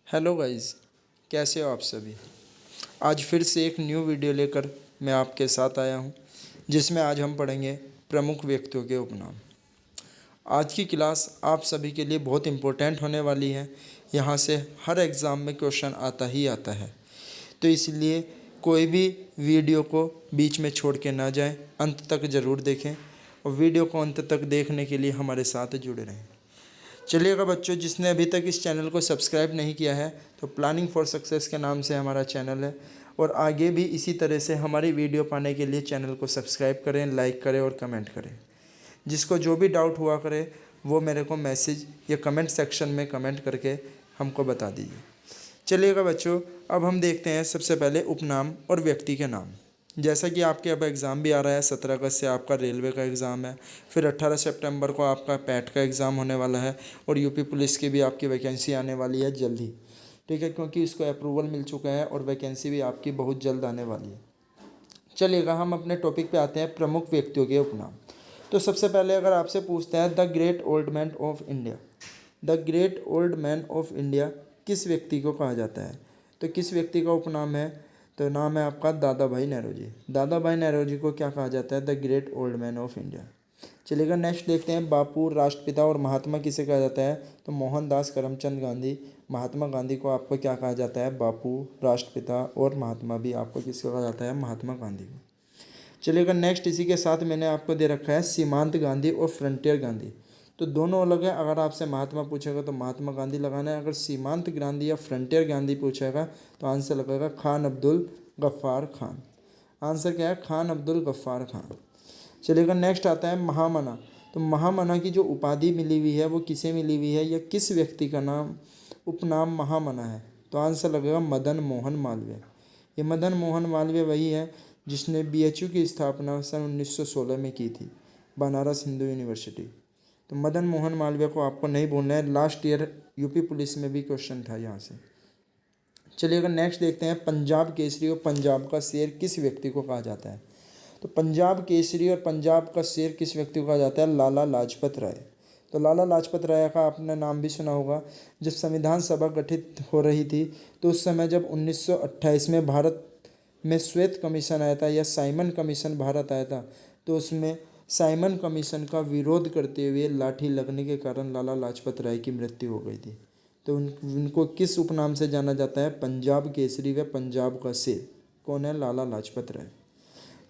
Hello guys, कैसे हो आप सभी। आज फिर से एक न्यू वीडियो लेकर मैं आपके साथ आया हूं, जिसमें आज हम पढ़ेंगे प्रमुख व्यक्तियों के उपनाम। आज की क्लास आप सभी के लिए बहुत इम्पोर्टेंट होने वाली है। यहाँ से हर एग्ज़ाम में क्वेश्चन आता ही आता है, तो इसलिए कोई भी वीडियो को बीच में छोड़ के ना जाएं, अंत तक ज़रूर देखें और वीडियो को अंत तक देखने के लिए हमारे साथ जुड़े रहें। चलिएगा बच्चों, जिसने अभी तक इस चैनल को सब्सक्राइब नहीं किया है तो प्लानिंग फॉर सक्सेस के नाम से हमारा चैनल है, और आगे भी इसी तरह से हमारी वीडियो पाने के लिए चैनल को सब्सक्राइब करें, लाइक करें और कमेंट करें। जिसको जो भी डाउट हुआ करे वो मेरे को मैसेज या कमेंट सेक्शन में कमेंट करके हमको बता दीजिए। चलिएगा बच्चों, अब हम देखते हैं सबसे पहले उपनाम और व्यक्ति के नाम। जैसा कि आपके अब एग्ज़ाम भी आ रहा है, 17 अगस्त से आपका रेलवे का एग्ज़ाम है, फिर 18 सितंबर को आपका पैट का एग्ज़ाम होने वाला है, और यूपी पुलिस की भी आपकी वैकेंसी आने वाली है जल्द ही। ठीक है, क्योंकि इसको अप्रूवल मिल चुका है और वैकेंसी भी आपकी बहुत जल्द आने वाली है। चलिएगा, हम अपने टॉपिक पे आते हैं, प्रमुख व्यक्तियों के उपनाम। तो सबसे पहले अगर आपसे पूछते हैं the great old man of India, the great old man of India किस व्यक्ति को कहा जाता है? तो किस व्यक्ति का उपनाम है? तो नाम है आपका दादा भाई नेहरूजी। दादा भाई नेहरूजी को क्या कहा जाता है? The great old man of India. चलिएगा, नेक्स्ट देखते हैं, बापू, राष्ट्रपिता और महात्मा किसे कहा जाता है? तो मोहनदास करमचंद गांधी। महात्मा गांधी को आपको क्या कहा जाता है? बापू, राष्ट्रपिता और महात्मा भी आपको किसको कहा जाता है? महात्मा गांधी को। चलिएगा, नेक्स्ट इसी के साथ मैंने आपको दे रखा है सीमांत गांधी और फ्रंटियर गांधी। तो दोनों अलग है। अगर आपसे महात्मा पूछेगा तो महात्मा गांधी लगाना है, अगर सीमांत गांधी या फ्रंटियर गांधी पूछेगा तो आंसर लगेगा खान अब्दुल गफ्फार खान। आंसर क्या है? खान अब्दुल गफ्फार खान। चलिएगा, नेक्स्ट आता है महामना। तो महामना की जो उपाधि मिली हुई है वो किसे मिली हुई है, या किस व्यक्ति का नाम उपनाम महामना है? तो आंसर लगेगा मदन मोहन मालवीय। ये मदन मोहन मालवीय वही है जिसने बीएचयू की स्थापना सन 1916 में की थी, बनारस हिंदू यूनिवर्सिटी। तो मदन मोहन मालवीय को आपको नहीं भूलना है, लास्ट ईयर यूपी पुलिस में भी क्वेश्चन था यहाँ से। चलिएगा, नेक्स्ट देखते हैं, पंजाब केसरी और पंजाब का शेर किस व्यक्ति को कहा जाता है? तो पंजाब केसरी और पंजाब का शेर किस व्यक्ति को कहा जाता है? लाला लाजपत राय। तो लाला लाजपत राय का आपने नाम भी सुना होगा। जब संविधान सभा गठित हो रही थी तो उस समय जब 1928 में भारत में श्वेत कमीशन आया था, या साइमन कमीशन भारत आया था, तो उसमें साइमन कमीशन का विरोध करते हुए लाठी लगने के कारण लाला लाजपत राय की मृत्यु हो गई थी। तो उनको किस उपनाम से जाना जाता है? पंजाब केसरी व पंजाब का शेर। कौन है? लाला लाजपत राय।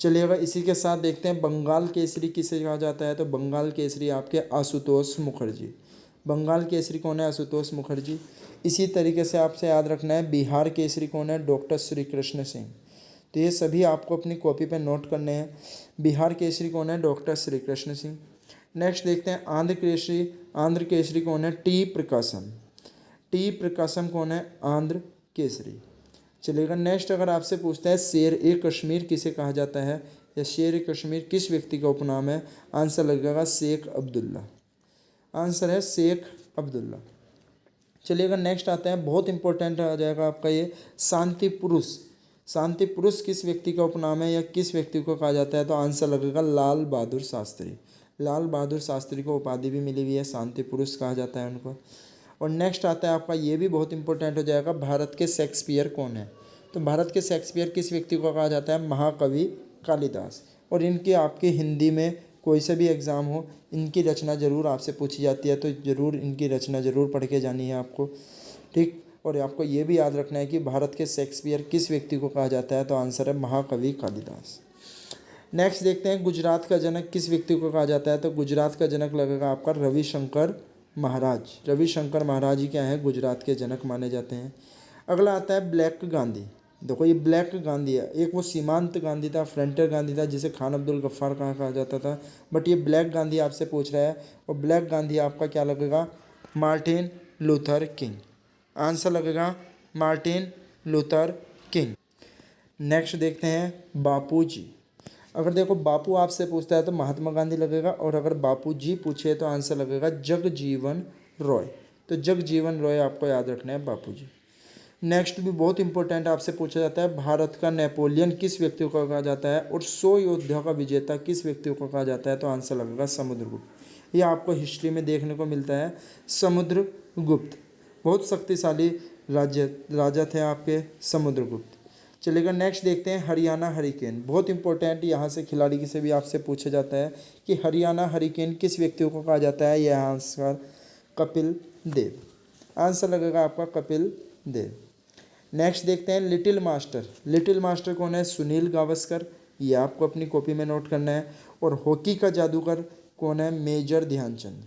चलिएगा, इसी के साथ देखते हैं, बंगाल केसरी किसे कहा जाता है? तो बंगाल केसरी आपके आशुतोष मुखर्जी। बंगाल केसरी कौन है? आशुतोष मुखर्जी। इसी तरीके से आपसे याद रखना है, बिहार केसरी कौन है? डॉक्टर श्री कृष्ण सिंह। तो ये सभी आपको अपनी कॉपी पे नोट करने हैं। बिहार केसरी कौन है? डॉक्टर श्री कृष्ण सिंह। नेक्स्ट देखते हैं, आंध्र केसरी। आंध्र केसरी कौन है? टी प्रकाशम। टी प्रकाशम कौन है? आंध्र केसरी। चलिएगा, नेक्स्ट अगर आपसे पूछता है शेर ए कश्मीर किसे कहा जाता है, या शेर ए कश्मीर किस व्यक्ति का उपनाम है? आंसर लगेगा शेख अब्दुल्ला। आंसर है शेख अब्दुल्ला। चलिएगा, नेक्स्ट आता है, बहुत इंपॉर्टेंट आ जाएगा आपका ये, शांति पुरुष। शांति पुरुष किस व्यक्ति का उपनाम है, या किस व्यक्ति को कहा जाता है? तो आंसर लगेगा लाल बहादुर शास्त्री। लाल बहादुर शास्त्री को उपाधि भी मिली हुई है, शांति पुरुष कहा जाता है उनको। और नेक्स्ट आता है आपका, ये भी बहुत इंपॉर्टेंट हो जाएगा, भारत के शेक्सपियर कौन है? तो भारत के शेक्सपियर किस व्यक्ति को कहा जाता है? महाकवि कालिदास। और इनकी आपकी हिंदी में कोई से भी एग्ज़ाम हो, इनकी रचना ज़रूर आपसे पूछी जाती है, तो ज़रूर इनकी रचना ज़रूर पढ़ के जानी है आपको। ठीक, और आपको ये भी याद रखना है कि भारत के शेक्सपियर किस व्यक्ति को कहा जाता है? तो आंसर है महाकवि कालिदास। नेक्स्ट देखते हैं, गुजरात का जनक किस व्यक्ति को कहा जाता है? तो गुजरात का जनक लगेगा आपका रविशंकर महाराज। रविशंकर महाराज ही क्या है? गुजरात के जनक माने जाते हैं। अगला आता है ब्लैक गांधी। देखो, ये ब्लैक गांधी है। एक वो सीमांत गांधी था, फ्रंटियर गांधी था, जिसे खान अब्दुल गफ्फार कहा जाता था, बट ये ब्लैक गांधी आपसे पूछ रहा है, और ब्लैक गांधी आपका क्या लगेगा? Martin Luther king. आंसर लगेगा मार्टिन लूथर किंग। नेक्स्ट देखते हैं, बापू जी। अगर देखो बापू आपसे पूछता है तो महात्मा गांधी लगेगा, और अगर बापू जी पूछे तो आंसर लगेगा जगजीवन रॉय। तो जगजीवन रॉय आपको याद रखना है, बापू जी। नेक्स्ट भी बहुत इंपॉर्टेंट आपसे पूछा जाता है, भारत का नेपोलियन किस व्यक्ति को कहा जाता है, और 100 योद्धा का विजेता किस व्यक्ति को कहा जाता है? तो आंसर लगेगा समुद्रगुप्त। ये आपको हिस्ट्री में देखने को मिलता है, समुद्रगुप्त। बहुत शक्तिशाली राजा थे आपके समुद्रगुप्त। चलेगा, नेक्स्ट देखते हैं हरियाणा हरिकेन। बहुत इंपॉर्टेंट, यहाँ से खिलाड़ी से भी आपसे पूछा जाता है कि हरियाणा हरिकेन किस व्यक्ति को कहा जाता है। यह आंसर कपिल देव, आंसर लगेगा आपका कपिल देव। नेक्स्ट देखते हैं लिटिल मास्टर। लिटिल मास्टर कौन है? सुनील गावस्कर, ये आपको अपनी कॉपी में नोट करना है। और हॉकी का जादूगर कौन है? मेजर ध्यानचंद।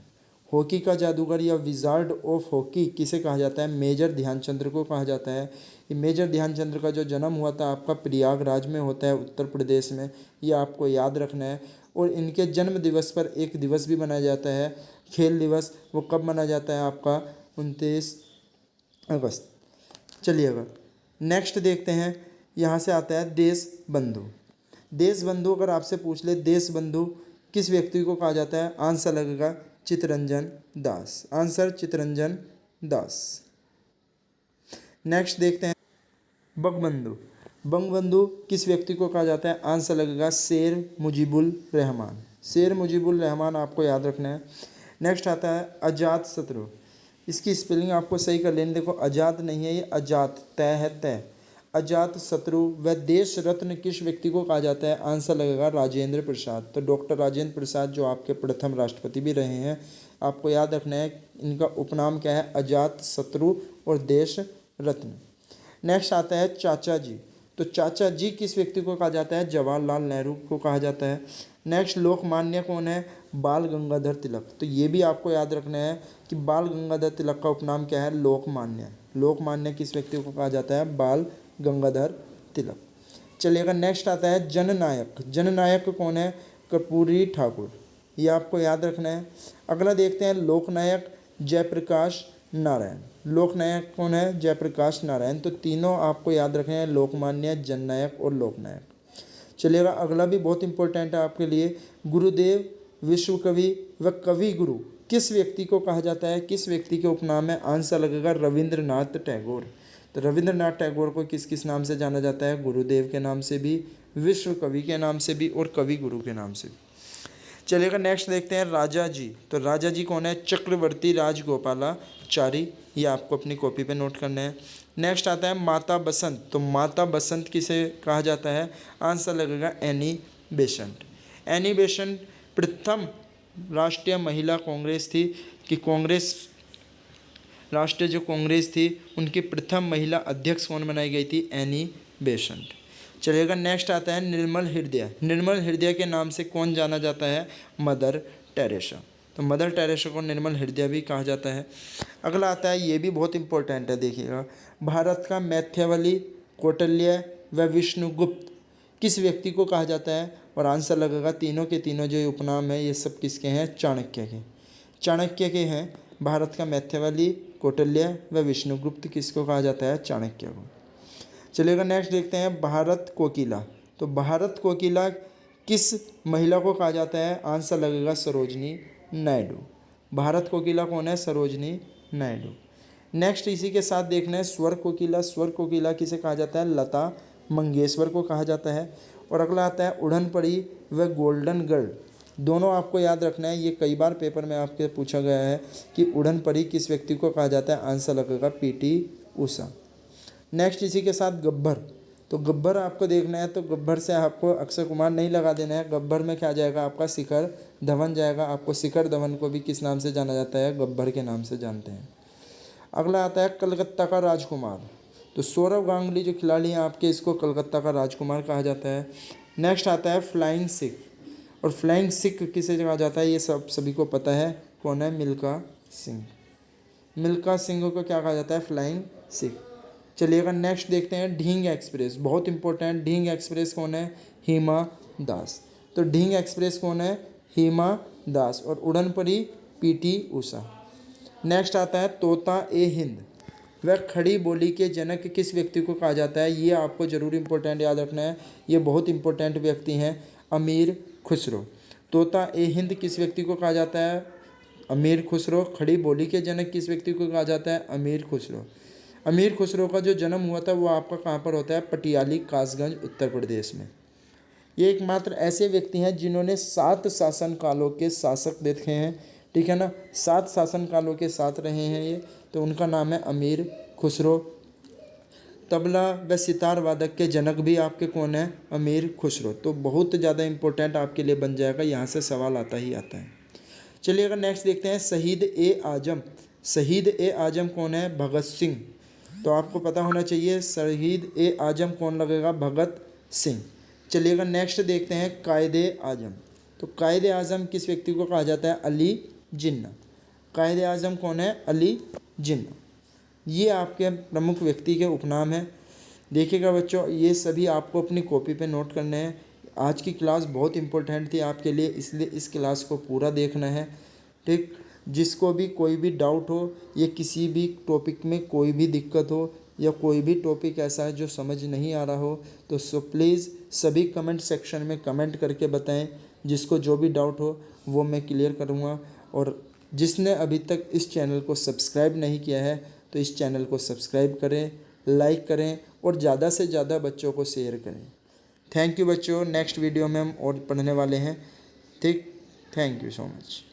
हॉकी का जादूगर या विजार्ड ऑफ हॉकी किसे कहा जाता है? मेजर ध्यानचंद्र को कहा जाता है। ये मेजर ध्यानचंद्र का जो जन्म हुआ था आपका प्रयागराज में होता है, उत्तर प्रदेश में, ये आपको याद रखना है। और इनके जन्म दिवस पर एक दिवस भी मनाया जाता है, खेल दिवस। वो कब मनाया जाता है आपका? 29 अगस्त। चलिएगा, नेक्स्ट देखते हैं, यहाँ से आता है देश बंधु। देश बंधु अगर आपसे पूछ ले देश बंधु किस व्यक्ति को कहा जाता है? आंसर लगेगा चित्तरंजन दास, आंसर चित्तरंजन दास। नेक्स्ट देखते हैं बंगबंधु। बंगबंधु किस व्यक्ति को कहा जाता है? आंसर लगेगा शेर मुजीबुल रहमान, शेर मुजीबुल रहमान आपको याद रखना है। नेक्स्ट आता है अजात शत्रु। इसकी स्पेलिंग आपको सही कर लेनी, देखो अजात नहीं है ये, अजात, तय है तय। अजात शत्रु व देश रत्न किस व्यक्ति को कहा जाता है? आंसर लगेगा राजेंद्र प्रसाद। तो डॉक्टर राजेंद्र प्रसाद जो आपके प्रथम राष्ट्रपति भी रहे हैं, आपको याद रखना है इनका उपनाम क्या है? अजात शत्रु और देश रत्न। नेक्स्ट आता है चाचा जी। तो चाचा जी किस व्यक्ति को कहा जाता है? जवाहरलाल नेहरू को कहा जाता है। नेक्स्ट लोकमान्य कौन है? बाल गंगाधर तिलक। तो ये भी आपको याद रखना है कि बाल गंगाधर तिलक का उपनाम क्या है? लोकमान्य। लोकमान्य किस व्यक्ति को कहा जाता है? बाल गंगाधर तिलक। चलिएगा, नेक्स्ट आता है जननायक। जननायक कौन है? कर्पूरी ठाकुर, ये आपको याद रखना है। अगला देखते हैं लोकनायक जयप्रकाश नारायण। लोकनायक कौन है? जयप्रकाश नारायण। तो तीनों आपको याद रखने हैं, लोकमान्य, जननायक और लोकनायक। चलिएगा, अगला भी बहुत इंपॉर्टेंट है आपके लिए। गुरुदेव, विश्वकवि व कवि गुरु किस व्यक्ति को कहा जाता है? किस व्यक्ति के उपनाम है? आंसर लगेगा रविंद्रनाथ टैगोर। तो रविंद्रनाथ टैगोर को किस किस नाम से जाना जाता है? गुरुदेव के नाम से भी, विश्व कवि के नाम से भी और कवि गुरु के नाम से भी। चलिएगा, नेक्स्ट देखते हैं राजा जी। तो राजा जी कौन है? चक्रवर्ती राजगोपालाचारी, ये आपको अपनी कॉपी पे नोट करना है। नेक्स्ट आता है माता बसंत। तो माता बसंत किसे कहा जाता है? आंसर लगेगा एनी बेसेंट। एनी बेसेंट प्रथम राष्ट्रीय महिला कांग्रेस थी कि कांग्रेस राष्ट्रीय जो कांग्रेस थी उनकी प्रथम महिला अध्यक्ष कौन बनाई गई थी? Annie Besant. चलिएगा, नेक्स्ट आता है निर्मल हृदय। निर्मल हृदय के नाम से कौन जाना जाता है? Mother Teresa. तो मदर टेरेसा को निर्मल हृदय भी कहा जाता है। अगला आता है, ये भी बहुत इंपॉर्टेंट है, देखिएगा। भारत का मैथियावली, कौटिल्य व विष्णुगुप्त किस व्यक्ति को कहा जाता है? और आंसर लगेगा तीनों के तीनों जो उपनाम है ये सब किसके हैं? चाणक्य के। चाणक्य के हैं। भारत का मैथियावली, कौटिल्य व विष्णुगुप्त किसको कहा जाता है? चाणक्य को। चलिएगा, नेक्स्ट देखते हैं भारत कोकिला। तो भारत कोकिला किस महिला को कहा जाता है? आंसर लगेगा सरोजनी नायडू। भारत कोकिला कौन है? सरोजनी नायडू। नेक्स्ट इसी के साथ देखना है स्वर कोकिला। स्वर कोकिला किसे कहा जाता है? लता मंगेशकर को कहा जाता है। और अगला आता है उड़न पड़ी व गोल्डन गर्ल। दोनों आपको याद रखना है, ये कई बार पेपर में आपके पूछा गया है कि उड़न पड़ी किस व्यक्ति को कहा जाता है? आंसर लगेगा पीटी उषा। नेक्स्ट इसी के साथ गब्बर। तो गब्बर आपको देखना है, तो गब्बर से आपको अक्षय कुमार नहीं लगा देना है। गब्बर में क्या जाएगा आपका? शिखर धवन जाएगा। आपको शिखर धवन को भी किस नाम से जाना जाता है? गब्बर के नाम से जानते हैं। अगला आता है कलकत्ता का राजकुमार। तो सौरव गांगुली जो खिलाड़ी हैं आपके, इसको कलकत्ता का राजकुमार कहा जाता है। नेक्स्ट आता है फ्लाइंग सिख। और फ्लाइंग सिख किसे कहा जाता है? ये सब सभी को पता है, कौन है? मिल्खा सिंह। मिल्खा सिंह को क्या कहा जाता है? फ्लाइंग सिख। चलिएगा, नेक्स्ट देखते हैं ढींग एक्सप्रेस। बहुत इंपॉर्टेंट, ढींग एक्सप्रेस कौन है? हिमा दास। तो ढींग एक्सप्रेस कौन है? हिमा दास। और उड़न परी पीटी उषा। नेक्स्ट आता है तोता ए हिंद। वह खड़ी बोली के जनक किस व्यक्ति को कहा जाता है? ये आपको जरूर इंपॉर्टेंट याद रखना है, ये बहुत इंपॉर्टेंट व्यक्ति हैं, अमीर खुसरो। तोता ए हिंद किस व्यक्ति को कहा जाता है? अमीर खुसरो। खड़ी बोली के जनक किस व्यक्ति को कहा जाता है? अमीर खुसरो। अमीर खुसरो का जो जन्म हुआ था वो आपका कहाँ पर होता है? पटियाली कासगंज, उत्तर प्रदेश में। ये एकमात्र ऐसे व्यक्ति हैं जिन्होंने 7 शासन कालों के शासक देखे हैं, ठीक है ना, 7 शासन कालों के साथ रहे हैं ये। तो उनका नाम है अमीर खुसरो। तबला व सितार वादक के जनक भी आपके कौन है? अमीर खुसरो। तो बहुत ज़्यादा इम्पोर्टेंट आपके लिए बन जाएगा, यहाँ से सवाल आता ही आता है। चलिए अगर नेक्स्ट देखते हैं, शहीद ए आजम। शहीद ए आजम कौन है? भगत सिंह। तो आपको पता होना चाहिए शहीद ए आजम कौन लगेगा? भगत सिंह। चलिए अगर नेक्स्ट देखते हैं, कायदे आजम। तो कायदे आजम किस व्यक्ति को कहा जाता है? अली जिन्ना। कायदे आजम कौन है? अली जिन्ना। ये आपके प्रमुख व्यक्ति के उपनाम हैं। देखिएगा बच्चों, ये सभी आपको अपनी कॉपी पे नोट करने हैं। आज की क्लास बहुत इंपॉर्टेंट थी आपके लिए, इसलिए इस क्लास को पूरा देखना है। ठीक, जिसको भी कोई भी डाउट हो या किसी भी टॉपिक में कोई भी दिक्कत हो या कोई भी टॉपिक ऐसा है जो समझ नहीं आ रहा हो, तो प्लीज़ सभी कमेंट सेक्शन में कमेंट करके बताएं। जिसको जो भी डाउट हो वो मैं क्लियर करूँगा। और जिसने अभी तक इस चैनल को सब्सक्राइब नहीं किया है तो इस चैनल को सब्सक्राइब करें, लाइक करें और ज़्यादा से ज़्यादा बच्चों को शेयर करें। थैंक यू बच्चों। नेक्स्ट वीडियो में हम और पढ़ने वाले हैं। ठीक, थैंक यू सो मच।